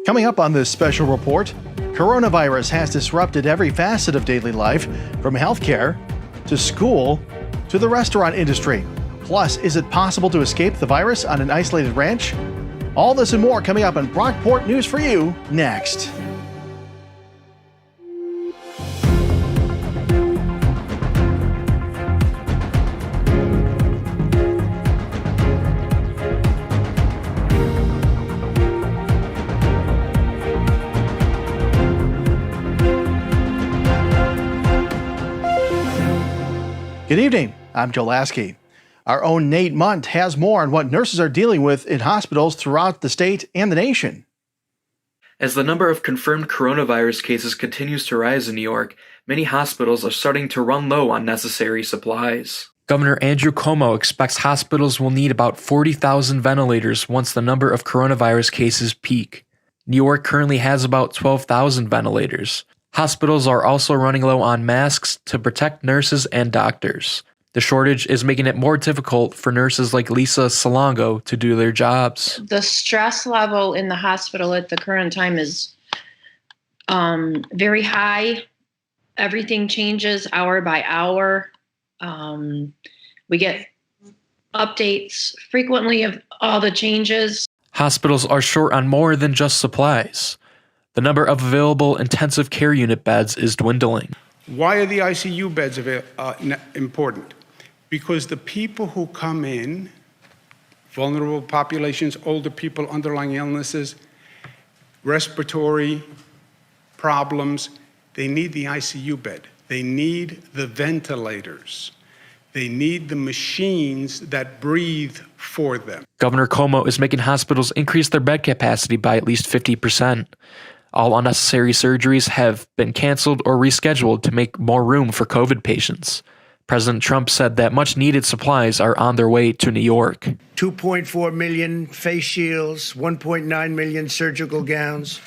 Coming up on this special report, coronavirus has disrupted every facet of daily life, from healthcare to school to the restaurant industry. Plus, is it possible to escape the virus on an isolated ranch? All this and more coming up on Brockport News for you next. Good evening, I'm Joe Lasky. Our own Nate Munt has more on what nurses are dealing with in hospitals throughout the state and the nation. As the number of confirmed coronavirus cases continues to rise in New York, many hospitals are starting to run low on necessary supplies. Governor Andrew Cuomo expects hospitals will need about 40,000 ventilators once the number of coronavirus cases peak. New York currently has about 12,000 ventilators. Hospitals are also running low on masks to protect nurses and doctors. The shortage is making it more difficult for nurses like Lisa Salongo to do their jobs. The stress level in the hospital at the current time is very high. Everything changes hour by hour. We get updates frequently of all the changes. Hospitals are short on more than just supplies. The number of available intensive care unit beds is dwindling. Why are the ICU beds important? Because the people who come in, vulnerable populations, older people, underlying illnesses, respiratory problems, they need the ICU bed. They need the ventilators. They need the machines that breathe for them. Governor Cuomo is making hospitals increase their bed capacity by at least 50%. All unnecessary surgeries have been canceled or rescheduled to make more room for COVID patients. President Trump said that much-needed supplies are on their way to New York. 2.4 million face shields, 1.9 million surgical gowns,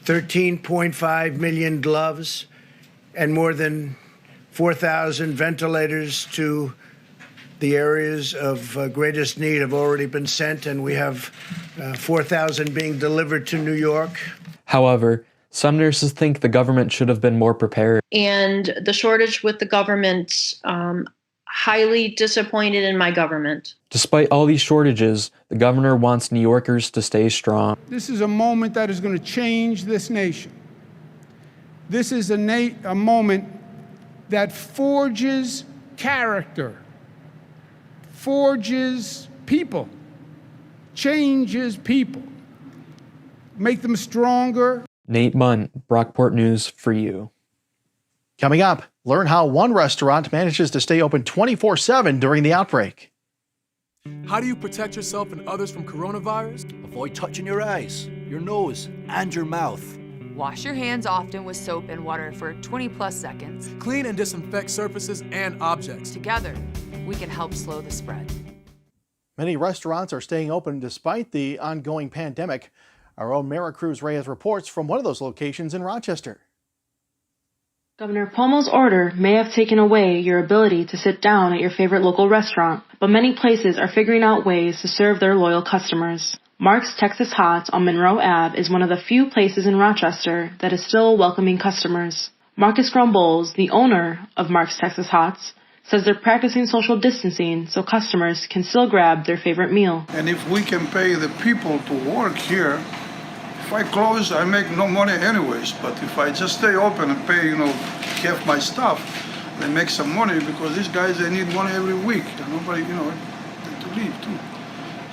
13.5 million gloves, and more than 4,000 ventilators to the areas of greatest need have already been sent, and we have 4,000 being delivered to New York. However, some nurses think the government should have been more prepared. And the shortage with the government, highly disappointed in my government. Despite all these shortages, the governor wants New Yorkers to stay strong. This is a moment that is going to change this nation. This is a moment that forges character, forges people, changes people, make them stronger. Nate Munt, Brockport News for you. Coming up, learn how one restaurant manages to stay open 24/7 during the outbreak. How do you protect yourself and others from coronavirus? Avoid touching your eyes, your nose, and your mouth. Wash your hands often with soap and water for 20+ seconds. Clean and disinfect surfaces and objects. Together, we can help slow the spread. Many restaurants are staying open despite the ongoing pandemic. Our own Mara Cruz Reyes reports from one of those locations in Rochester. Governor Cuomo's order may have taken away your ability to sit down at your favorite local restaurant, but many places are figuring out ways to serve their loyal customers. Mark's Texas Hots on Monroe Ave is one of the few places in Rochester that is still welcoming customers. Marcus Grumbols, the owner of Mark's Texas Hots, says they're practicing social distancing so customers can still grab their favorite meal. And if we can pay the people to work here, if I close, I make no money anyways. But if I just stay open and pay, half my stuff, they make some money because these guys, they need money every week. And nobody, to leave too.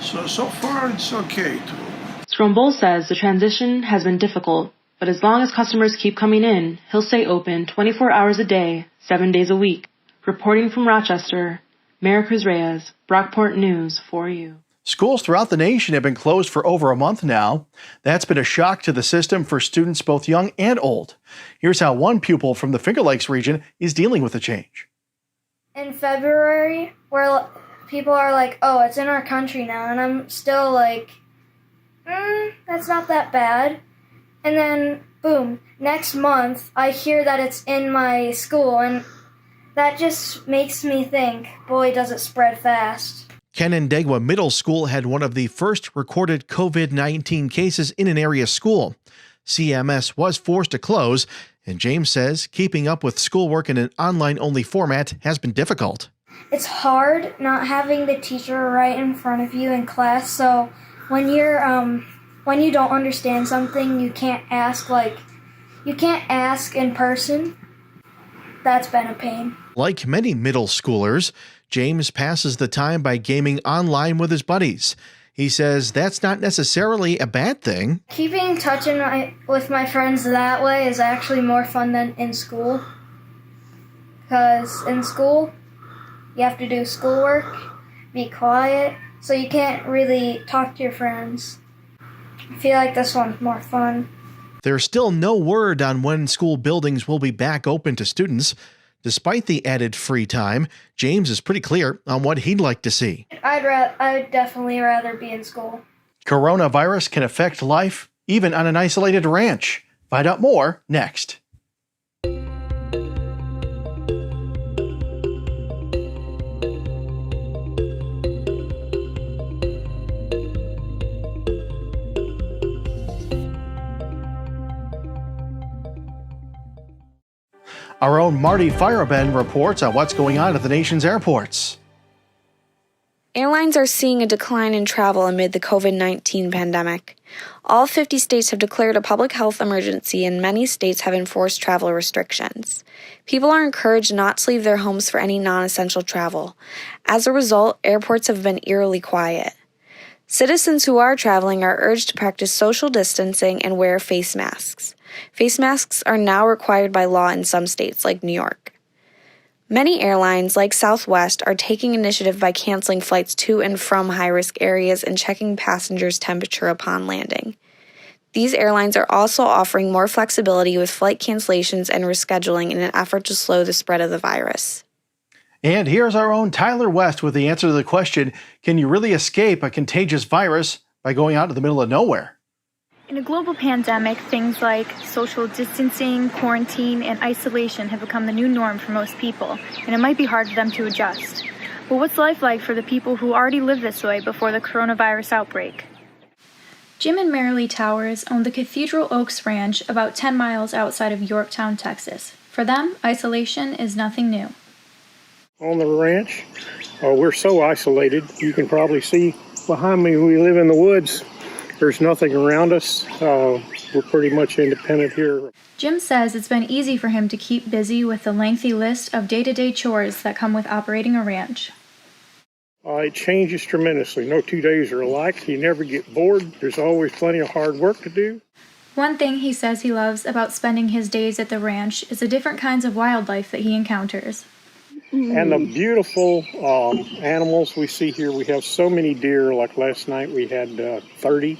So far, it's okay too. Strombol says the transition has been difficult, but as long as customers keep coming in, he'll stay open 24 hours a day, 7 days a week. Reporting from Rochester, Mara Cruz Reyes, Brockport News for you. Schools throughout the nation have been closed for over a month now. That's been a shock to the system for students both young and old. Here's how one pupil from the Finger Lakes region is dealing with the change. In February, where people are like, oh, it's in our country now, and I'm still like, that's not that bad. And then, boom, next month, I hear that it's in my school, and that just makes me think, boy, does it spread fast. Canandaigua Middle School had one of the first recorded COVID-19 cases in an area school. CMS was forced to close, and James says keeping up with schoolwork in an online-only format has been difficult. It's hard not having the teacher right in front of you in class, so when you don't understand something, you can't ask in person. That's been a pain. Like many middle schoolers, James passes the time by gaming online with his buddies. He says that's not necessarily a bad thing. Keeping in touch with my friends that way is actually more fun than in school. Because in school, you have to do schoolwork, be quiet, so you can't really talk to your friends. I feel like this one's more fun. There's still no word on when school buildings will be back open to students. Despite the added free time, James is pretty clear on what he'd like to see. I'd definitely rather be in school. Coronavirus can affect life even on an isolated ranch. Find out more next. Our own Marty Fireben reports on what's going on at the nation's airports. Airlines are seeing a decline in travel amid the COVID-19 pandemic. All 50 states have declared a public health emergency, and many states have enforced travel restrictions. People are encouraged not to leave their homes for any non-essential travel. As a result, airports have been eerily quiet. Citizens who are traveling are urged to practice social distancing and wear face masks. Face masks are now required by law in some states, like New York. Many airlines, like Southwest, are taking initiative by canceling flights to and from high-risk areas and checking passengers' temperature upon landing. These airlines are also offering more flexibility with flight cancellations and rescheduling in an effort to slow the spread of the virus. And here's our own Tyler West with the answer to the question, can you really escape a contagious virus by going out to the middle of nowhere? In a global pandemic, things like social distancing, quarantine, and isolation have become the new norm for most people, and it might be hard for them to adjust. But what's life like for the people who already lived this way before the coronavirus outbreak? Jim and Marilee Towers own the Cathedral Oaks Ranch about 10 miles outside of Yorktown, Texas. For them, isolation is nothing new. On the ranch, we're so isolated. You can probably see behind me, we live in the woods. There's nothing around us. We're pretty much independent here. Jim says it's been easy for him to keep busy with the lengthy list of day-to-day chores that come with operating a ranch. It changes tremendously. No 2 days are alike. You never get bored. There's always plenty of hard work to do. One thing he says he loves about spending his days at the ranch is the different kinds of wildlife that he encounters. And the beautiful animals we see here. We have so many deer. Like last night we had 30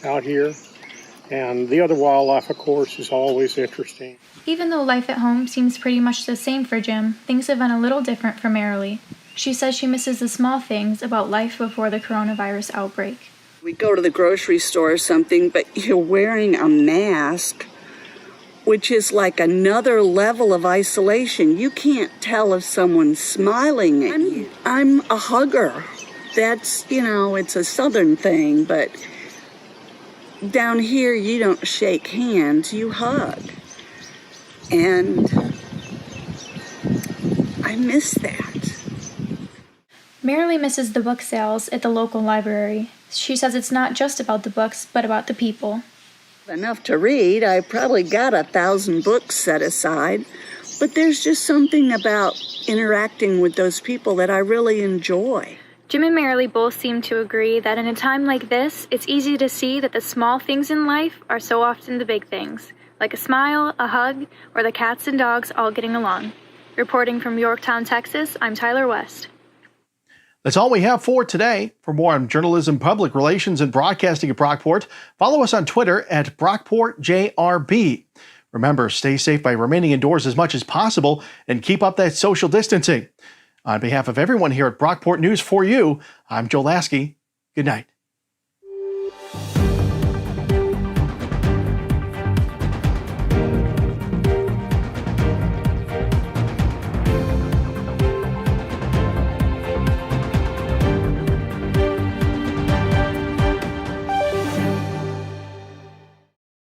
out here. And the other wildlife, of course, is always interesting. Even though life at home seems pretty much the same for Jim, things have been a little different for Marilee. She says she misses the small things about life before the coronavirus outbreak. We go to the grocery store or something, but you're wearing a mask, which is like another level of isolation. You can't tell if someone's smiling at you. I'm a hugger. That's, it's a southern thing, but down here you don't shake hands, you hug. And I miss that. Marilee misses the book sales at the local library. She says it's not just about the books, but about the people. Enough to read. I probably got 1,000 books set aside, but there's just something about interacting with those people that I really enjoy. Jim and Marilee both seem to agree that in a time like this, it's easy to see that the small things in life are so often the big things, like a smile, a hug, or the cats and dogs all getting along. Reporting from Yorktown, Texas, I'm Tyler West. That's all we have for today. For more on journalism, public relations, and broadcasting at Brockport, follow us on Twitter at BrockportJRB. Remember, stay safe by remaining indoors as much as possible and keep up that social distancing. On behalf of everyone here at Brockport News for You, I'm Joe Lasky. Good night.